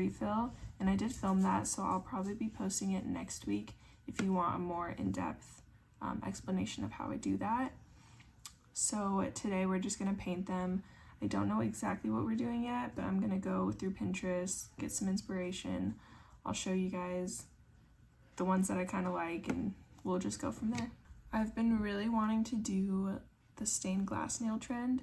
refill, and I did film that, so I'll probably be posting it next week if you want a more in-depth explanation of how I do that. So today we're just going to paint them. I don't know exactly what we're doing yet, but I'm going to go through Pinterest, get some inspiration. I'll show you guys the ones that I kind of like, and we'll just go from there. I've been really wanting to do the stained glass nail trend,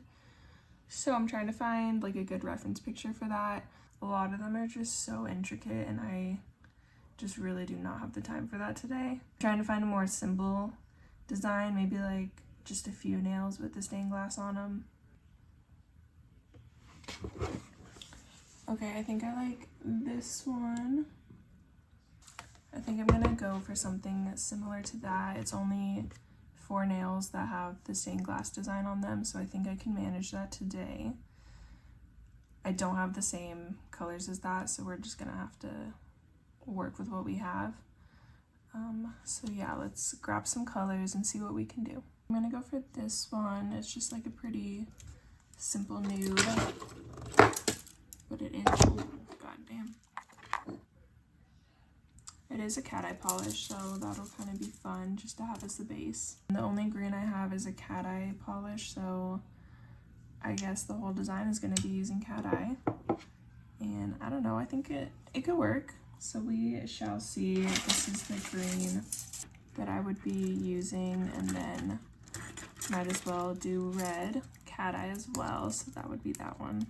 so I'm trying to find like a good reference picture for that. A lot of them are just so intricate, and I just really do not have the time for that today. I'm trying to find a more simple design, maybe like just a few nails with the stained glass on them. Okay, I think I like this one. I think I'm gonna go for something similar to that. It's only 4 nails that have the stained glass design on them, so I think I can manage that today. I don't have the same colors as that, so we're just gonna have to work with what we have. So yeah, let's grab some colors and see what we can do. I'm gonna go for this one. It's just like a pretty simple nude, but it is, oh, goddamn. It is a cat eye polish, so that'll kind of be fun just to have as the base. And the only green I have is a cat eye polish, so I guess the whole design is going to be using cat eye. And I don't know, I think it could work. So we shall see. This is the green that I would be using, and then might as well do red cat eye as well, so that would be that one.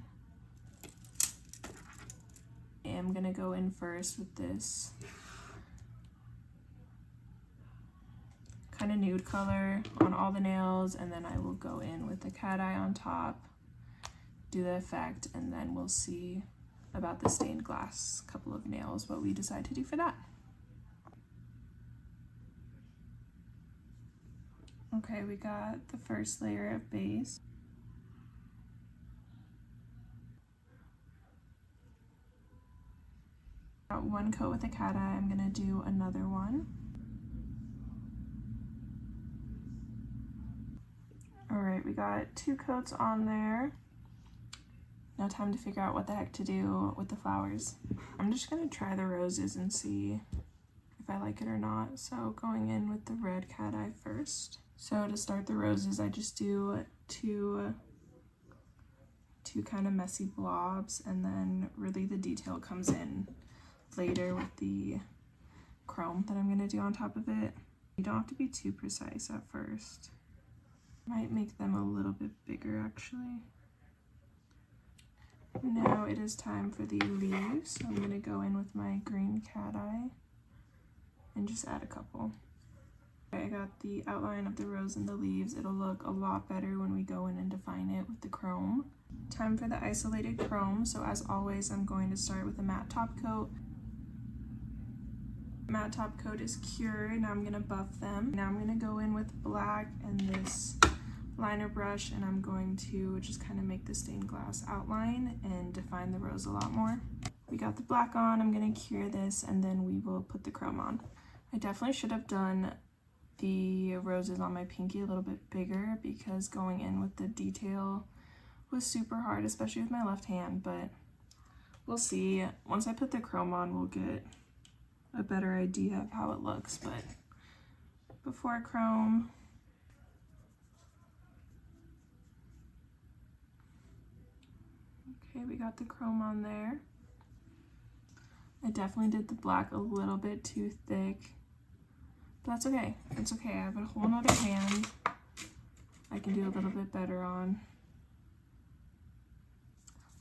I'm gonna go in first with this kind of nude color on all the nails, and then I will go in with the cat eye on top, do the effect, and then we'll see about the stained glass couple of nails, what we decide to do for that. Okay, we got the first layer of base. Got one coat with the cat eye. I'm gonna do another one. All right, we got 2 coats on there. Now time to figure out what the heck to do with the flowers. I'm just gonna try the roses and see if I like it or not. So going in with the red cat eye first. So to start the roses, I just do two kind of messy blobs, and then really the detail comes in later with the chrome that I'm gonna do on top of it. You don't have to be too precise at first. Might make them a little bit bigger actually. Now it is time for the leaves. So I'm gonna go in with my green cat eye and just add a couple. Okay, I got the outline of the rose and the leaves. It'll look a lot better when we go in and define it with the chrome. Time for the isolated chrome. So as always, I'm going to start with a matte top coat. Matte top coat is cured. Now I'm gonna buff them. Now I'm gonna go in with black and this liner brush, and I'm going to just kind of make the stained glass outline and define the rose a lot more. We got the black on. I'm gonna cure this, and then we will put the chrome on. I definitely should have done the roses on my pinky a little bit bigger, because going in with the detail was super hard, especially with my left hand, but we'll see. Once I put the chrome on, we'll get a better idea of how it looks, but before chrome, okay, we got the chrome on there. I definitely did the black a little bit too thick, but that's okay. It's okay. I have a whole nother hand I can do a little bit better on.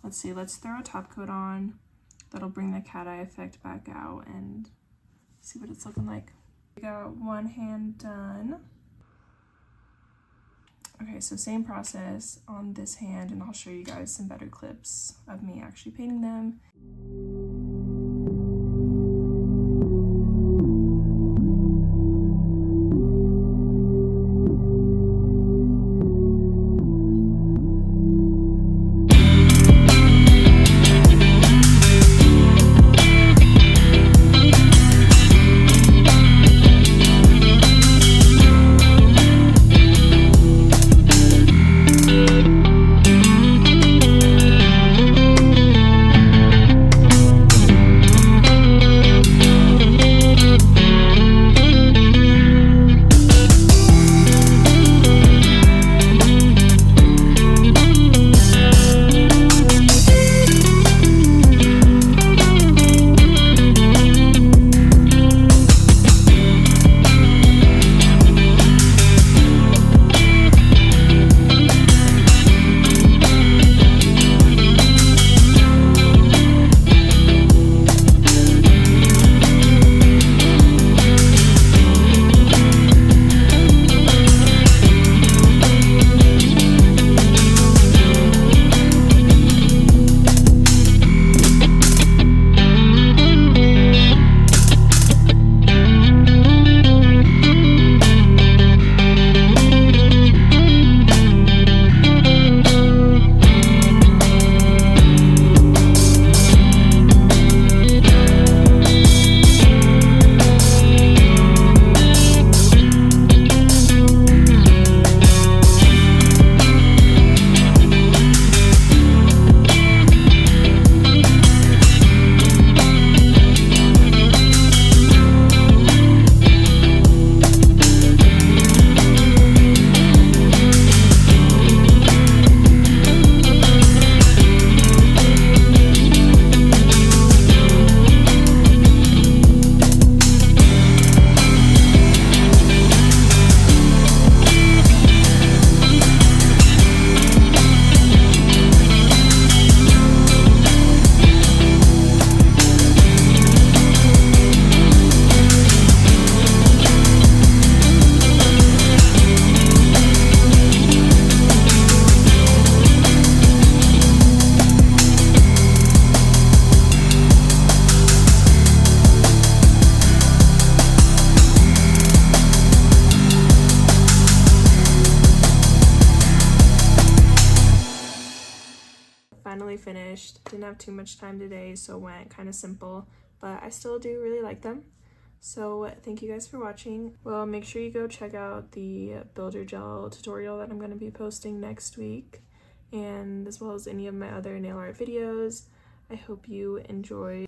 Let's see, let's throw a top coat on. That'll bring the cat eye effect back out and see what it's looking like. We got one hand done. Okay, so same process on this hand, and I'll show you guys some better clips of me actually painting them. didn't have too much time today, so went kind of simple, but I still do really like them. So thank you guys for watching. Well, make sure you go check out the builder gel tutorial that I'm going to be posting next week, and as well as any of my other nail art videos. I hope you enjoy.